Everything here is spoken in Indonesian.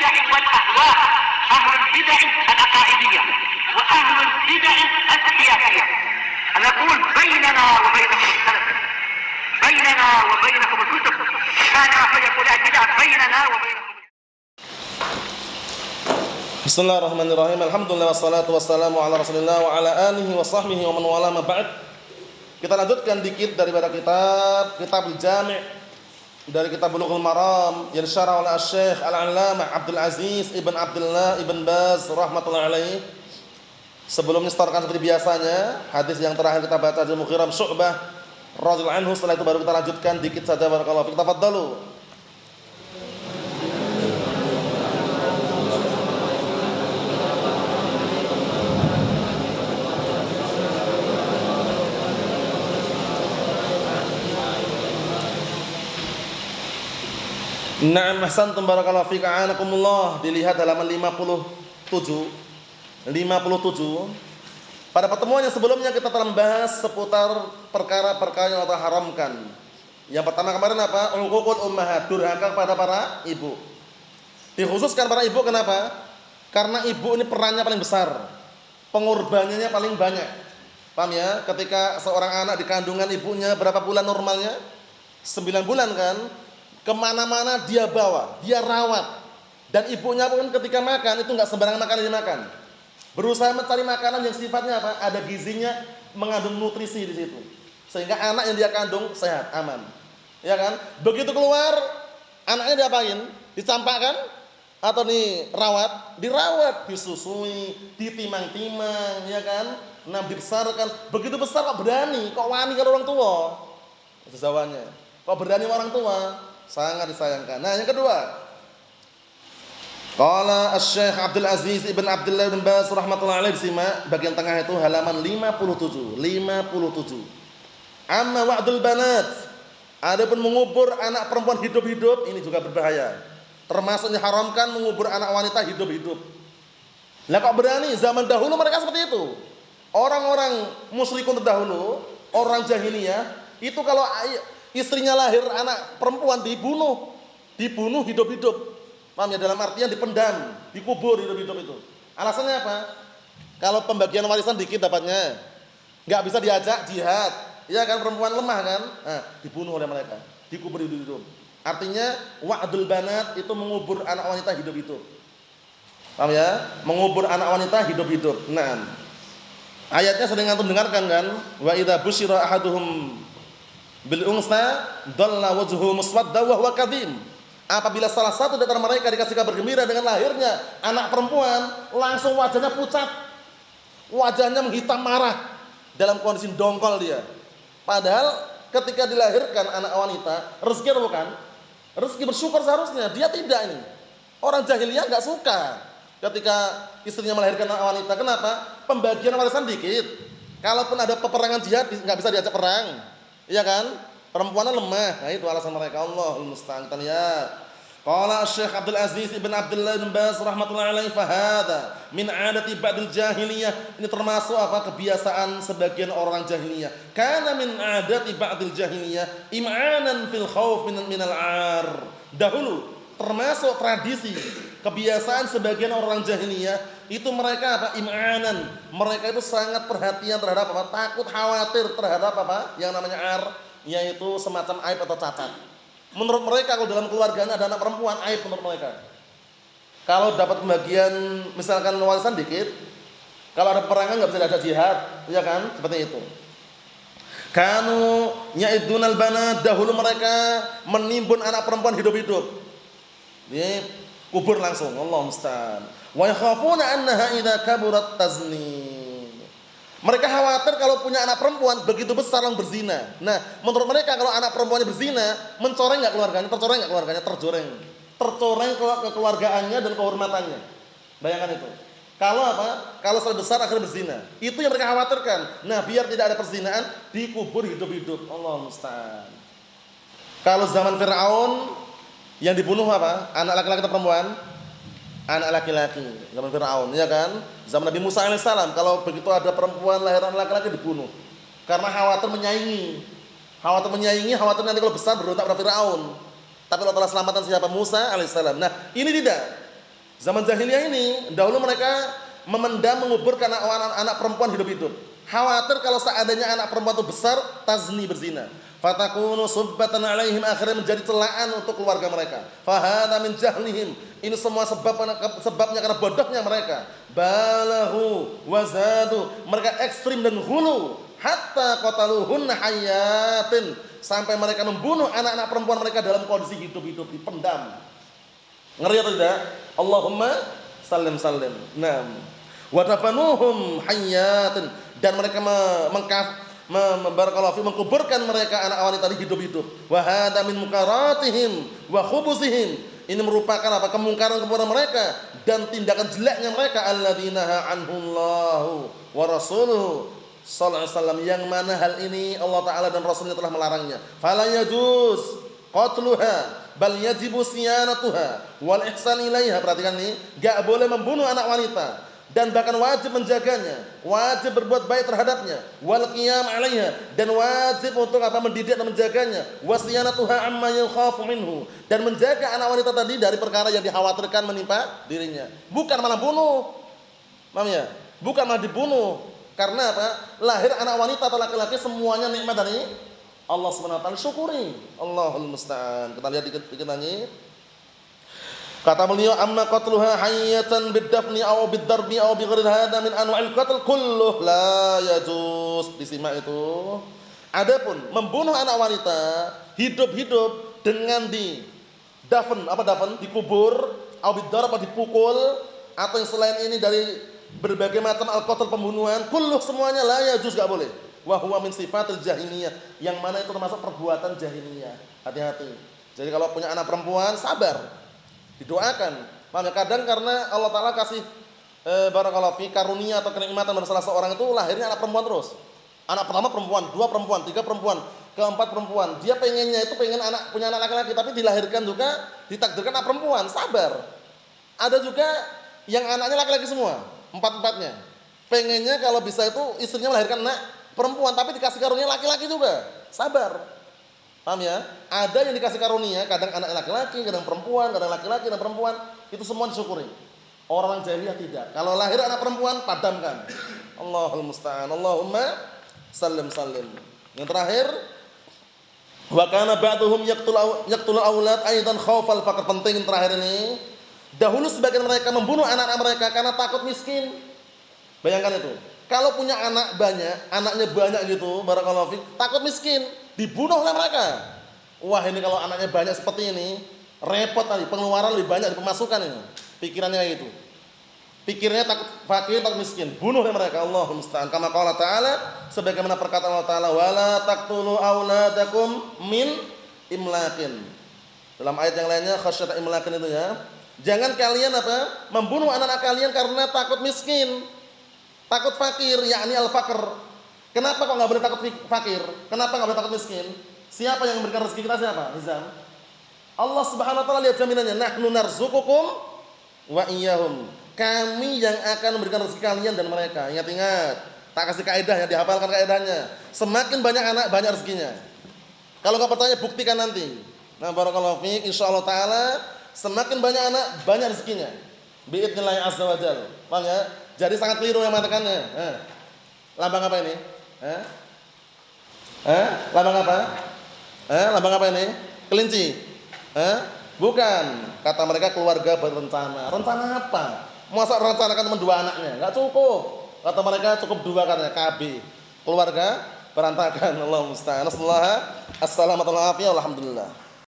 البدع والأهواء، أهل البدع العقائدية وأهل البدع السياسية. نقول بيننا وبينكم السلف، بيننا وبينكم الكتب، كان فيقول البدع بيننا وبينكم. Bismillahirrahmanirrahim. Alhamdulillah wassalatu wassalamu ala Rasulillah wa ala alihi wa sahbihi wa man wala ma ba'd. Kita lanjutkan dikit daripada Kitabul Jami' dari Kitab Bulughul Maram yang disyarah oleh Syekh Al-'Allamah Abdul Aziz Ibn Abdullah Ibn Baz rahimatullah alaihi. Sebelumnya setorkan seperti biasanya, hadis yang terakhir kita baca dari Mughirah Syu'bah radhiyallahu anhu. Setelah itu baru kita lanjutkan dikit saja, barakallahu fiik. Tafadhalu. Na'am, ahsantum barakallahu fiik, a'anakumullah. Dilihat halaman 57. Pada pertemuan yang sebelumnya kita telah membahas seputar perkara-perkara yang Allah haramkan. Yang pertama kemarin apa? Uququl ummahat, durhaka kepada para ibu. Dikhususkan para ibu kenapa? Karena ibu ini perannya paling besar, pengorbanannya paling banyak. Paham ya? Ketika seorang anak di kandungan ibunya berapa bulan normalnya? 9 bulan kan? Kemana-mana dia bawa, dia rawat. Dan ibunya pun ketika makan itu nggak sembarangan makan yang dimakan. Berusaha mencari makanan yang sifatnya apa? Ada gizinya, mengandung nutrisi di situ. Sehingga anak yang dia kandung sehat, aman. Ya kan? Begitu keluar, anaknya diapain? Dicampakkan atau dirawat? Dirawat, disusui, ditimang-timang, ya kan? Nah, dibesarkan. Begitu besar kok berani, kok wani kalau orang tua. Itu jawabannya. Kok berani orang tua? Sangat disayangkan. Nah, yang kedua, qala Asy-Syaikh Abdul Aziz Ibn Abdullah Ibn Baz rahmatullahi alaihi, simak bagian tengah itu halaman 57. Amma wa'dul banat, adapun mengubur anak perempuan hidup-hidup ini juga berbahaya. Termasuk diharamkan mengubur anak wanita hidup-hidup. Lah kok berani? Zaman dahulu mereka seperti itu. Orang-orang musyrikun terdahulu, orang jahiliyah, itu kalau istrinya lahir anak perempuan dibunuh hidup-hidup. Paham ya? Dalam artian dipendam, dikubur hidup-hidup itu. Alasannya apa? Kalau pembagian warisan dikit dapatnya, nggak bisa diajak jihad, ya kan, perempuan lemah kan, nah, dibunuh oleh mereka, dikubur hidup-hidup. Artinya wa'dul banat itu mengubur anak wanita hidup-hidup. Paham ya? Mengubur anak wanita hidup-hidup. Nah, ayatnya sering antum dengarkan kan? Wa idza busyira ahaduhum bil unsa dhalla wajhuhu muswadda wa huwa kadhim. Apabila salah satu di antara mereka dikasih kabar gembira dengan lahirnya anak perempuan, langsung wajahnya pucat, wajahnya menghitam marah, dalam kondisi dongkol dia. Padahal ketika dilahirkan anak wanita, rezeki atau bukan? Rezeki, bersyukur seharusnya. Dia tidak ini. Orang jahiliyah nggak suka ketika istrinya melahirkan anak wanita. Kenapa? Pembagian warisan dikit. Kalaupun ada peperangan jihad nggak bisa diajak perang. Iya kan? Perempuannya lemah. Nah, itu alasan mereka. Allahul musta'an. Kita lihat. Qala Syekh Abdul Aziz Ibn Abdullah Ibn Baz rahmatullahi alaihi, fahada min 'adati ba'dil jahiliyah. Ini termasuk apa? Kebiasaan sebagian orang jahiliyah. Kana min 'adati ba'dil jahiliyah im'anan fil khauf minal 'ar. Dahulu termasuk tradisi, kebiasaan sebagian orang jahiliyah itu mereka apa? Im'anan. Mereka itu sangat perhatian terhadap apa? Takut, khawatir terhadap apa? Yang namanya 'ar, yaitu semacam aib atau cacat. Menurut mereka kalau dalam keluarganya ada anak perempuan, aib menurut mereka. Kalau dapat pembagian misalkan warisan dikit, kalau ada peperangan nggak bisa diajak jihad, ya kan? Seperti itu. Kanu ya'idunal banat, dahulu mereka menimbun anak perempuan hidup-hidup. Ini kubur langsung, Allah musta'an. Wa yakhafuna annaha idza kaburat tazni. Mereka khawatir kalau punya anak perempuan begitu besar langsung berzina. Nah, menurut mereka kalau anak perempuannya berzina, mencoreng enggak keluarganya? Tercoreng enggak keluarganya? Tercoreng. Tercoreng kekeluargaannya dan kehormatannya. Bayangkan itu. Kalau apa? Kalau sudah besar akhirnya berzina. Itu yang mereka khawatirkan. Nah, biar tidak ada perzinaan, dikubur hidup-hidup. Allah musta'an. Kalau zaman Firaun yang dibunuh apa? Anak laki-laki atau perempuan? Anak laki-laki. Zaman Firaun, ya kan? Zaman Nabi Musa alaihissalam, kalau begitu ada perempuan lahiran laki-laki dibunuh. Karena khawatir menyaingi. Khawatir nanti kalau besar berontak pada Firaun. Tapi Allah Ta'ala selamatkan siapa? Musa alaihissalam. Nah, ini tidak. Zaman jahiliyah ini, dahulu mereka memendam, menguburkan anak perempuan hidup-hidup. Khawatir kalau seandainya anak perempuan itu besar, tazni, berzina. Fatakunu subbatan alaihim, akhirnya menjadi celaan untuk keluarga mereka. Fahada min jahlihim. Ini semua sebabnya karena bodohnya mereka. Balahu wazadu. Mereka ekstrim dan hulu. Hatta qataluhunna hayatin. Sampai mereka membunuh anak-anak perempuan mereka dalam kondisi hidup-hidup, dipendam. Ngeri atau tidak? Allahumma sallim sallim. Naam. Wa dafanuhum hayatin, dan mereka mengkuburkan mereka anak wanita hidup-hidup. Wa hada min mukaratihim wa khubusihim. Ini merupakan apa? Kemungkaran-kemungkaran mereka dan tindakan jeleknya mereka. Alladzina anhullahu wa rasuluhu sallallahu alaihi wasallam, yang mana hal ini Allah taala dan rasulnya telah melarangnya. Fala yajuz qatluha bal yajibu siyanatuha wal ihsan ilaiha. Perhatikan nih, enggak boleh membunuh anak wanita dan bahkan wajib menjaganya, wajib berbuat baik terhadapnya, wal qiyam 'alaiha, dan wajib untuk apa? Mendidik dan menjaganya, wasiyanatuha amma yakhafu minhu, dan menjaga anak wanita tadi dari perkara yang dikhawatirkan menimpa dirinya. Bukan malah bunuh. Paham ya? Bukan malah dibunuh. Karena apa? Lahir anak wanita atau laki-laki semuanya nikmat dari Allah Subhanahu wa taala, syukuri. Allahul musta'an. Kita lihat dikit lagi. Kata beliau, amma qatluha hayyatan bid-dafni aw bid-darbi aw bi ghairi hadha min anwa'il qatl kulluh la yajuz. Disimak itu. Adapun membunuh anak wanita hidup-hidup dengan dikubur, aw bid-darb, atau dipukul, atau yang selain ini dari berbagai macam al-qatl, pembunuhan, kulluh semuanya la yajuz, enggak boleh. Wa huwa min sifatil jahiliyah, yang mana itu termasuk perbuatan jahiliyah. Hati-hati. Jadi kalau punya anak perempuan, sabar. Didoakan. Makanya kadang karena Allah taala kasih barakallahu fi karunia atau kenikmatan pada salah seorang itu lahirnya anak perempuan terus. Anak pertama perempuan, dua perempuan, tiga perempuan, keempat perempuan. Dia pengennya itu pengen punya anak laki-laki, tapi dilahirkan juga ditakdirkan anak perempuan. Sabar. Ada juga yang anaknya laki-laki semua, empat-empatnya. Pengennya kalau bisa itu istrinya melahirkan anak perempuan, tapi dikasih karunia laki-laki juga. Sabar. Paham ya? Ada yang dikasih karunia, kadang anak laki-laki, kadang perempuan, kadang laki-laki, kadang perempuan. Itu semua disyukuri. Orang jahiliyah tidak. Kalau lahir anak perempuan, padamkan. Allahul musta'an. Allahumma sallim sallim. Yang terakhir, wa kana ba'duhum yaqtul aulad aidan khaufal faqr. Penting yang terakhir ini. Dahulu sebagian mereka membunuh anak-anak mereka karena takut miskin. Bayangkan itu. Kalau punya anak banyak, anaknya banyak gitu, barakallahu fiik, takut miskin, dibunuh oleh mereka. Wah, ini kalau anaknya banyak seperti ini, repot tadi, pengeluaran lebih banyak dari pemasukan ini. Pikirannya kayak gitu. Pikirnya takut fakir, takut miskin, bunuh oleh mereka. Allahumma musta'an. Kama qala ta'ala, sebagaimana perkataan Allah taala, wala taqtulu auladakum min imlakin. Dalam ayat yang lainnya khasyata imlakin itu ya. Jangan kalian apa? Membunuh anak-anak kalian karena takut miskin. Takut fakir, yakni al-faqr. Kenapa kok enggak boleh takut fakir? Kenapa enggak boleh takut miskin? Siapa yang memberikan rezeki kita, siapa? Nizam. Allah Subhanahu wa taala, lihat jaminannya, nahnu narzuqukum wa iyyahum. Kami yang akan memberikan rezeki kalian dan mereka. Ingat-ingat, tak kasih kaidah ya, dihafalkan kaidahnya. Semakin banyak anak, banyak rezekinya. Kalau enggak percaya, buktikan nanti. Nah, barakallahu fiik, insyaallah taala semakin banyak anak, banyak rezekinya. Biidznillah azza wa jalla. Paham ya? Jadi sangat keliru yang mengatakannya. Lambang apa ini? Lambang apa? Lambang apa ini? Kelinci. Bukan. Kata mereka keluarga berencana. Rencana apa? Masa rencanakan cuma 2 anaknya? Enggak cukup. Kata mereka cukup 2 katanya, KB. Keluarga berantakan. Allahumma musta'an. Assalamualaikum warahmatullahi wabarakatuh. Alhamdulillah.